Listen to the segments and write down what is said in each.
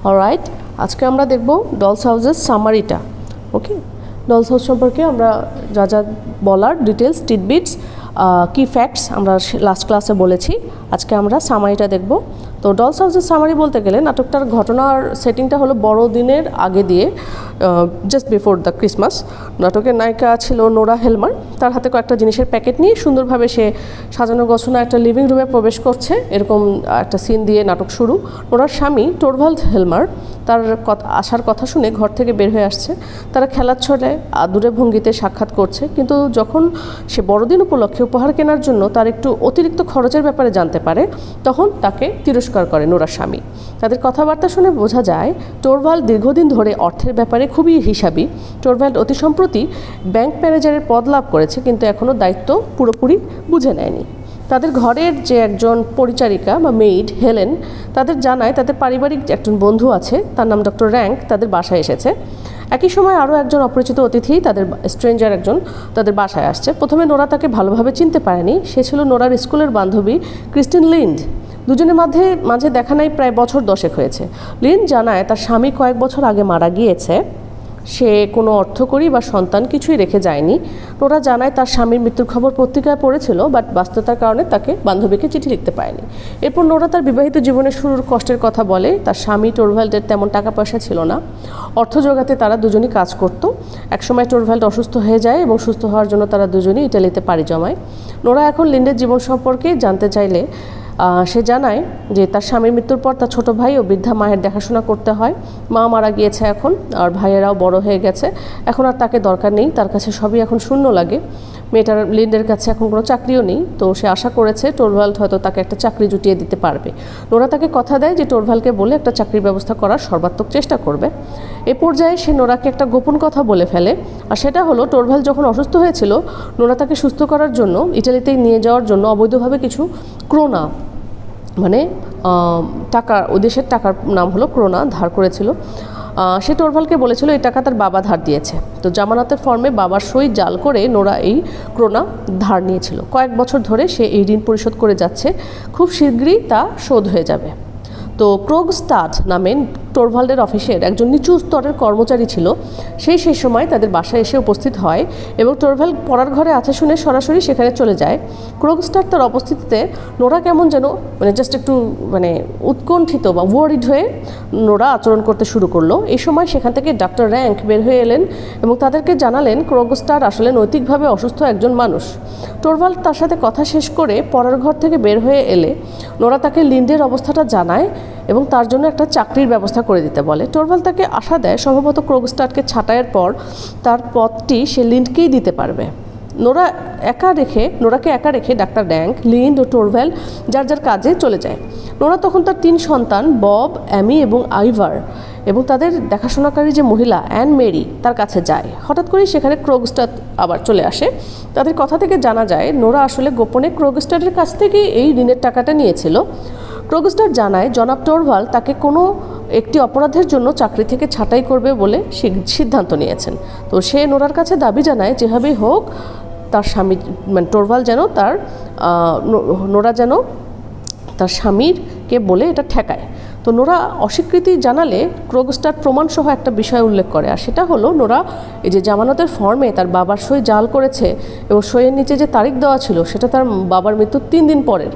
Alright, আজকে আমরা দেখব ডলস হাউসের সামারিটা। ওকে, ডলস হাউস সম্পর্কে আমরা যা যা বলার ডিটেলস, টিডবিটস, কি ফ্যাক্টস আমরা লাস্ট ক্লাসে বলেছি। আজকে আমরা সামারিটা দেখব। তো ডলস হাউসের সামারি বলতে গেলে নাটকটার ঘটনার সেটিংটা হলো বড়দিনের আগে দিয়ে, জাস্ট বিফোর দ্য ক্রিসমাস। নাটকের নায়িকা ছিল নোরা হেলমার। তার হাতে কয়েকটা জিনিসের প্যাকেট নিয়ে সুন্দরভাবে সে সাজানো গোছানো একটা লিভিং রুমে প্রবেশ করছে, এরকম একটা সিন দিয়ে নাটক শুরু। নোরার স্বামী টোরভাল্ড হেলমার তার আসার কথা শুনে ঘর থেকে বের হয়ে আসছে। তারা খেলার ছলে আদুরে ভঙ্গিতে সাক্ষাৎ করছে, কিন্তু যখন সে বড়দিন উপলক্ষে উপহার কেনার জন্য তার একটু অতিরিক্ত খরচের ব্যাপারে জানতে পারে, তখন তাকে তিরস্কার করে নোরার স্বামী। তাদের কথাবার্তা শুনে বোঝা যায় টোরভাল্ড দীর্ঘদিন ধরে অর্থের ব্যাপারে খুবই হিসাবী। টোরভাল্ড অতি সম্প্রতি ব্যাংক ম্যানেজারের পদ লাভ করেছে, কিন্তু এখনও দায়িত্ব পুরোপুরি বুঝে নেয়নি। তাদের ঘরের যে একজন পরিচারিকা বা মেইড হেলেন তাদের জানায় তাদের পারিবারিক একজন বন্ধু আছে, তার নাম ডক্টর র্যাঙ্ক, তাদের বাসায় এসেছে। একই সময় আরও একজন অপরিচিত অতিথি, তাদের স্ট্রেঞ্জার একজন, তাদের বাসায় আসছে। প্রথমে নোরা তাকে ভালোভাবে চিনতে পারেনি। সে ছিল নোরার স্কুলের বান্ধবী ক্রিস্টিন লিন্ড। দুজনের মাঝে দেখা নাই প্রায় বছর 10 হয়েছে। লিন্ড জানায় তার স্বামী কয়েক বছর আগে মারা গিয়েছে। সে কোনো অর্থকড়ি বা সন্তান কিছুই রেখে যায়নি। নোরা জানায় তার স্বামীর মৃত্যুর খবর পত্রিকায় পড়েছিল, বাট ব্যস্ততার কারণে তাকে বান্ধবীকে চিঠি লিখতে পারেনি। এরপর নোরা তার বিবাহিত জীবনের শুরুর কষ্টের কথা বলে। তার স্বামী টোরভাল্ডের তেমন টাকা পয়সা ছিল না। অর্থ জোগাতে তারা দুজনই কাজ করত। একসময় টোরভাল্ড অসুস্থ হয়ে যায় এবং সুস্থ হওয়ার জন্য তারা দুজনই ইটালিতে পাড়ি জমায়। নোরা এখন লিন্ডের জীবন সম্পর্কে জানতে চাইলে সে জানায় যে তার স্বামীর মৃত্যুর পর তার ছোট ভাই ও বৃদ্ধা মায়ের দেখাশোনা করতে হয়। মা মারা গিয়েছে এখন, আর ভাইয়েরাও বড় হয়ে গেছে। এখন আর তাকে দরকার নেই, তার কাছে সবই এখন শূন্য লাগে। মেয়েটার লিন্ডের কাছে এখন কোনো চাকরিও নেই, তো সে আশা করেছে টোরভাল্ড হয়তো তাকে একটা চাকরি জুটিয়ে দিতে পারবে। নোরা তাকে কথা দেয় যে টোরভাল্ডকে বলে একটা চাকরির ব্যবস্থা করার সর্বাত্মক চেষ্টা করবে। এ পর্যায়ে সে নোরাকে একটা গোপন কথা বলে ফেলে, আর সেটা হলো টোরভাল্ড যখন অসুস্থ হয়েছিল, নোরা তাকে সুস্থ করার জন্য ইটালিতে নিয়ে যাওয়ার জন্য অবৈধভাবে কিছু ক্রোনা, মানে টাকা, ওই দেশের টাকার নাম হলো ক্রোনা, ধার করেছিল। সে টোরভাল্ডকে বলেছিল এই টাকা তার বাবা ধার দিয়েছে। তো জামানতের ফর্মে বাবার সই জাল করে নোরা এই ক্রোনা ধার নিয়েছিল। কয়েক বছর ধরে সে এই ঋণ পরিশোধ করে যাচ্ছে, খুব শীঘ্রই তা শোধ হয়ে যাবে। তো ক্রোগস্টাড নামে টোরভাল্ডের অফিসের একজন নিচু স্তরের কর্মচারী ছিল। সেই সময় তাদের বাসায় এসে উপস্থিত হয় এবং টোরভাল্ড পড়ার ঘরে আছে শুনে সরাসরি সেখানে চলে যায়। ক্রোগস্টাড তার উপস্থিতিতে নোরা কেমন যেন জাস্ট একটু উৎকণ্ঠিত বা ওয়ারিড হয়ে নোরা আচরণ করতে শুরু করলো। এই সময় সেখান থেকে ডক্টর র্যাঙ্ক বের হয়ে এলেন এবং তাদেরকে জানালেন ক্রোগস্টাড আসলে নৈতিকভাবে অসুস্থ একজন মানুষ। টোরভাল্ড তার সাথে কথা শেষ করে পড়ার ঘর থেকে বের হয়ে এলে নোরা তাকে লিন্ডের অবস্থাটা জানায় এবং তার জন্য একটা চাকরির ব্যবস্থা করে দিতে বলে। টোরভাল্ড তাকে আশা দেয় সম্ভবত ক্রোগস্টাডকে ছাঁটাইয়ের পর তার পদটি সে লিন্ডকেই দিতে পারবে। নোরাকে একা রেখে ডাক্তার র্যাঙ্ক, লিন্ড ও টোরভাল্ড যার যার কাজে চলে যায়। নোরা তখন তার 3 সন্তান বব, অ্যামি এবং আইভার এবং তাদের দেখাশোনাকারী যে মহিলা অ্যান মেরি তার কাছে যায়। হঠাৎ করেই সেখানে ক্রোগস্টাড আবার চলে আসে। তাদের কথা থেকে জানা যায় নোরা আসলে গোপনে ক্রোগস্টাডের কাছ থেকে এই ঋণের টাকাটা নিয়েছিল। ক্রোগস্টাড জানায় জনাব টোরভাল্ড তাকে কোনো একটি অপরাধের জন্য চাকরি থেকে ছাঁটাই করবে বলে সিদ্ধান্ত নিয়েছেন। তো সে নোরার কাছে দাবি জানায় যেভাবেই হোক তার স্বামী, টোরভাল্ড যেন নোরা যেন তার স্বামীরকে বলে এটা ঠেকায়। তো নোরা অস্বীকৃতি জানালে ক্রোগস্টাড প্রমাণসহ একটা বিষয় উল্লেখ করে, আর সেটা হলো নোরা এই যে জামানতের ফর্মে তার বাবার সই জাল করেছে এবং সইয়ের নিচে যে তারিখ দেওয়া ছিল সেটা তার বাবার মৃত্যুর 3 দিন পরের।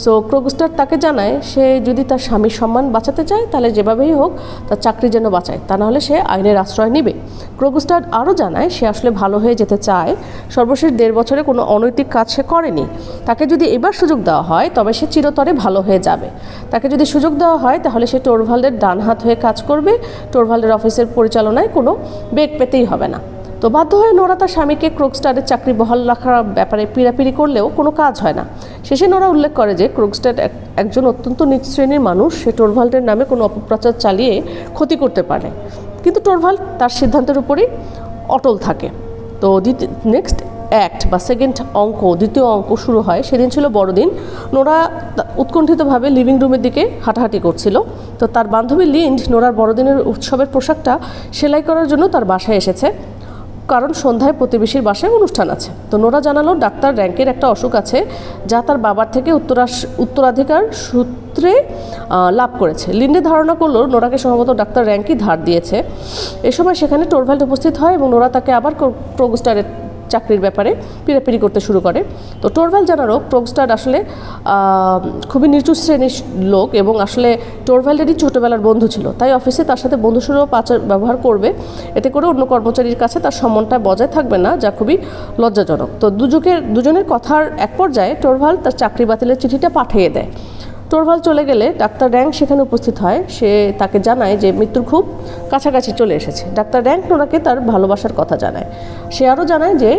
সো ক্রোগস্টাড তাকে জানায় সে যদি তার স্বামীর সম্মান বাঁচাতে চায় তাহলে যেভাবেই হোক তার চাকরি যেন বাঁচায়, তা নাহলে সে আইনের আশ্রয় নেবে। ক্রোগস্টাড আরও জানায় সে আসলে ভালো হয়ে যেতে চায়। সর্বশেষ 1.5 বছরে কোনো অনৈতিক কাজ সে করেনি। তাকে যদি এবার সুযোগ দেওয়া হয় তবে সে চিরতরে ভালো হয়ে যাবে। তাকে যদি সুযোগ দেওয়া হয় তাহলে সে টোরভাল্ডের ডান হাত হয়ে কাজ করবে। টোরভাল্ডের অফিসের পরিচালনায় কোনো বেগ পেতেই হবে না। তো বাধ্য হয়ে নোরা তার স্বামীকে ক্রোগস্টাডের চাকরি বহাল রাখার ব্যাপারে পিড়াপিড়ি করলেও কোনো কাজ হয় না। শেষে নোরা উল্লেখ করে যে ক্রোগস্টাড একজন অত্যন্ত নিচ শ্রেণীর মানুষ, সে টোরভাল্ডের নামে কোনো অপপ্রচার চালিয়ে ক্ষতি করতে পারে, কিন্তু টোরভাল্ড তার সিদ্ধান্তের উপরই অটল থাকে। তো নেক্সট অ্যাক্ট বা দ্বিতীয় অঙ্ক শুরু হয়। সেদিন ছিল বড়দিন। নোরা উৎকণ্ঠিতভাবে লিভিং রুমের দিকে হাঁটাহাঁটি করছিল। তো তার বান্ধবী লিন্ড নোরার বড়দিনের উৎসবের পোশাকটা সেলাই করার জন্য তার বাসায় এসেছে। কারণ সন্ধ্যায় প্রতিবেশীর বাসায় অনুষ্ঠান আছে। তো নোরা জানালো ডাক্তার র্যাঙ্কের একটা অসুখ আছে যা তার বাবার থেকে উত্তরাধিকার সূত্রে লাভ করেছে। লিন্ডে ধারণা করলো নোরাকে সম্ভবত ডাক্তার র্যাঙ্কই ধার দিয়েছে। এ সময় সেখানে টোরভ্যাল্ড উপস্থিত হয় এবং নোরা তাকে আবার ক্রোগস্টারের চাকরির ব্যাপারে পিড়াপিড়ি করতে শুরু করে। তো টোরভ্যাল্ড জানালো ক্রোগস্টার আসলে খুবই নিচু শ্রেণীর লোক এবং আসলে টোরভ্যাল্ডেরই ছোটোবেলার বন্ধু ছিল, তাই অফিসে তার সাথে বন্ধুসুলভ আচার ব্যবহার করবে, এতে করে অন্য কর্মচারীর কাছে তার সম্মানটা বজায় থাকবে না, যা খুবই লজ্জাজনক। তো দুজনের কথার এক পর্যায়ে টোরভ্যাল্ড তার চাকরি বাতিলের চিঠিটা পাঠিয়ে দেয়। টোরভ্যাল্ড চলে গেলে ডাক্তার র্যাঙ্ক সেখানে উপস্থিত হয়। সে তাকে জানায় যে মৃত্যুর খুব কাছাকাছি চলে এসেছে। ডাক্তার র্যাঙ্ক নোরাকে তার ভালোবাসার কথা জানায়। সে আরও জানায় যে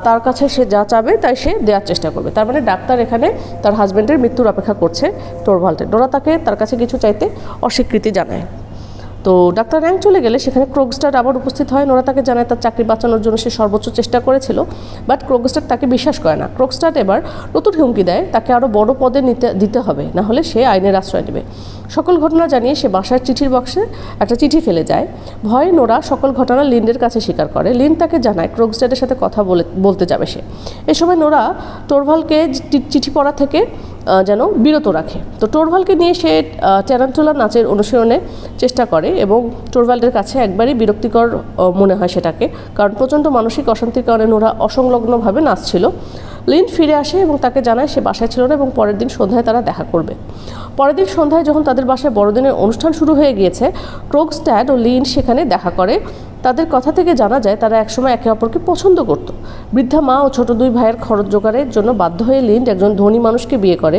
তার কাছে সে যা চাবে তাই সে দেওয়ার চেষ্টা করবে। তার মানে ডাক্তার এখানে তার হাজব্যান্ডের মৃত্যুর অপেক্ষা করছে টোরভ্যাল্ডের। নোরা তাকে তার কাছে কিছু চাইতে অস্বীকৃতি জানায়। তো ডাক্তার র্যাঙ্ক চলে গেলে সেখানে ক্রোগস্টার আবার উপস্থিত হয়। নোরা তাকে জানায় তার চাকরি বাঁচানোর জন্য সে সর্বোচ্চ চেষ্টা করেছিল, বাট ক্রোগস্টার তাকে বিশ্বাস করে না। ক্রোগস্টার এবার নতুন হুমকি দেয় তাকে আরও বড় পদে দিতে হবে, না হলে সে আইনের আশ্রয় নেবে। সকল ঘটনা জানিয়ে সে বাসার চিঠির বক্সে একটা চিঠি ফেলে যায়। ভয়ে নোরা সকল ঘটনা লিন্ডের কাছে স্বীকার করে। লিন্ড তাকে জানায় ক্রোগস্টারের সাথে কথা বলতে যাবে সে। এ সময় নোরা টোরভ্যাল্ডকে চিঠি পড়া থেকে যেন বিরত রাখে। তো টোরভ্যাল্ডকে নিয়ে সে ট্যারান্টুলা নাচের অনুশীলনে চেষ্টা করে এবং টোরভ্যাল্ডের কাছে একবারই বিরক্তিকর মনে হয় সেটাকে, কারণ প্রচণ্ড মানসিক অশান্তির কারণে নোরা অসংলগ্নভাবে নাচছিল। লিন্ড ফিরে আসে এবং তাকে জানায় সে বাসায় ছিল না এবং পরের দিন সন্ধ্যায় তারা দেখা করবে। পরের দিন সন্ধ্যায় যখন তাদের বাসায় বড়দিনের অনুষ্ঠান শুরু হয়ে গিয়েছে, ক্রোগস্টার ও লিন্ড সেখানে দেখা করে। তাদের কথা থেকে জানা যায় তারা একসময় একে অপরকে পছন্দ করত। বৃদ্ধা মা ও ছোট দুই ভাইয়ের খরচ জোগাড়ের জন্য বাধ্য হয়ে লিন্ড একজন ধনী মানুষকে বিয়ে করে।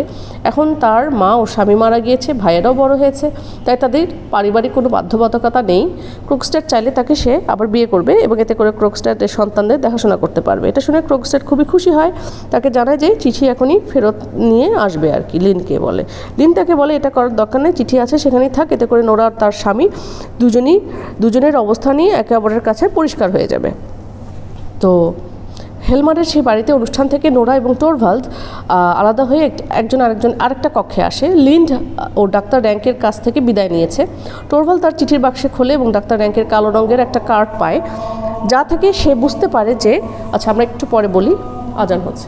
এখন তার মা ও স্বামী মারা গিয়েছে, ভাইয়েরাও বড় হয়েছে, তাই তাদের পারিবারিক কোনো বাধ্যবাধকতা নেই। ক্রোগস্টার চাইলে তাকে সে আবার বিয়ে করবে এবং এতে করে ক্রোগস্টারের সন্তানদের দেখাশোনা করতে পারবে। এটা শুনে ক্রোগস্টার খুবই খুশি হয়। তাকে জানায় যে চিঠি এখনই ফেরত নিয়ে আসবে আর কি। লিন্ডকে বলে, লিন্ড তাকে বলে এটা করার দরকার নেই, চিঠি আছে সেখানেই থাক, এতে করে নোরা আর তার স্বামী দুজনের অবস্থা নিয়ে একে অপরের কাছে পরিষ্কার হয়ে যাবে। তো হেলমারের সেই বাড়িতে অনুষ্ঠান থেকে নোরা এবং টোরভ্যাল্ড আলাদা হয়ে একজন আরেকটা কক্ষে আসে। লিন্ড ও ডাক্তার র্যাঙ্কের কাছ থেকে বিদায় নিয়েছে। টোরভ্যাল্ড তার চিঠির বাক্সে খোলে এবং ডাক্তার র্যাঙ্কের কালো রঙের একটা কার্ড পায়, যা থেকে সে বুঝতে পারে যে আচ্ছা আমরা একটু পরে বলি, আজান হচ্ছে।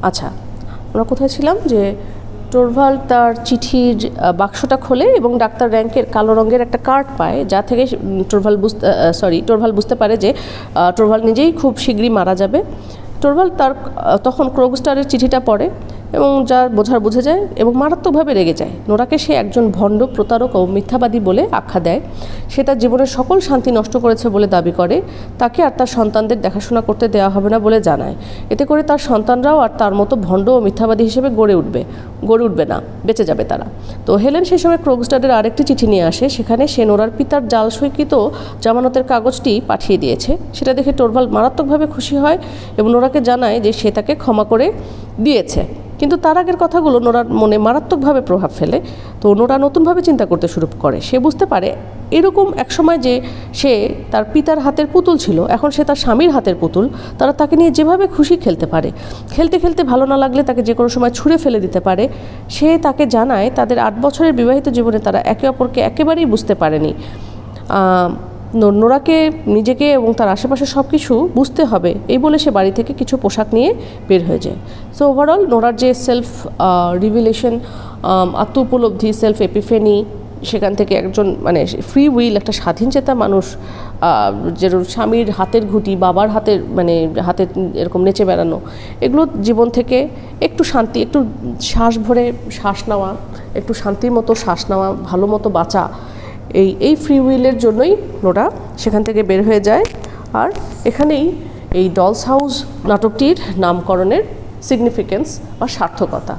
আচ্ছা, আমরা কোথায় ছিলাম? যে টোরভাল্ড তার চিঠির বাক্সটা খোলে এবং ডাক্তার র্যাঙ্কের কালো রঙের একটা কার্ড পায়, যা থেকে টোরভাল্ড বুঝতে পারে যে টোরভাল্ড নিজেই খুব শীঘ্রই মারা যাবে। টোরভাল্ড তখন ক্রোগস্টারের চিঠিটা পড়ে এবং যা বোঝার বুঝে যায় এবং মারাত্মকভাবে রেগে যায়। নোরাকে সে একজন ভণ্ড, প্রতারক ও মিথ্যাবাদী বলে আখ্যা দেয়। সে তার জীবনের সকল শান্তি নষ্ট করেছে বলে দাবি করে। তাকে আর তার সন্তানদের দেখাশোনা করতে দেওয়া হবে না বলে জানায়। এতে করে তার সন্তানরাও আর তার মতো ভণ্ড ও মিথ্যাবাদী হিসেবে গড়ে উঠবে না, বেঁচে যাবে তারা। তো হেলেন সেই সময় ক্রোগস্টারের আরেকটি চিঠি নিয়ে আসে। সেখানে সে নোরার পিতার জাল সইকৃত জামানতের কাগজটি পাঠিয়ে দিয়েছে। সেটা দেখে টোরভাল্ড মারাত্মকভাবে খুশি হয় এবং নোরাকে জানায় যে সে তাকে ক্ষমা করে দিয়েছে। কিন্তু তার আগের কথাগুলো নোরার মনে মারাত্মকভাবে প্রভাব ফেলে। তো নোরা নতুনভাবে চিন্তা করতে শুরু করে। সে বুঝতে পারে এরকম একসময় যে সে তার পিতার হাতের পুতুল ছিল, এখন সে তার স্বামীর হাতের পুতুল। তারা তাকে নিয়ে যেভাবে খুশি খেলতে পারে, খেলতে খেলতে ভালো না লাগলে তাকে যে কোনো সময় ছুঁড়ে ফেলে দিতে পারে। সে তাকে জানায় তাদের 8 বছরের বিবাহিত জীবনে তারা একে অপরকে একেবারেই বুঝতে পারেনি। নোরাকে নিজেকে এবং তার আশেপাশে সব কিছু বুঝতে হবে, এই বলে সে বাড়ি থেকে কিছু পোশাক নিয়ে বের হয়ে যায়। সো ওভারঅল নোরার যে সেলফ রিভিলেশন, আত্ম উপলব্ধি, সেলফ এপিফেনি, সেখান থেকে একজন মানে ফ্রি উইল, একটা স্বাধীন চেতা মানুষ, যেরকম স্বামীর হাতের ঘুঁটি, বাবার হাতে এরকম নেচে বেড়ানো, এগুলো জীবন থেকে একটু শান্তি, একটু শ্বাস ভরে শ্বাস নেওয়া, একটু শান্তির মতো শ্বাস নেওয়া, ভালো মতো বাঁচা, এই ফ্রি উইলের জন্যই নোরা সেখান থেকে বের হয়ে যায়। আর এখানেই এই ডলস হাউস নাটকটির নামকরণের সিগনিফিকেন্স বা সার্থকতা।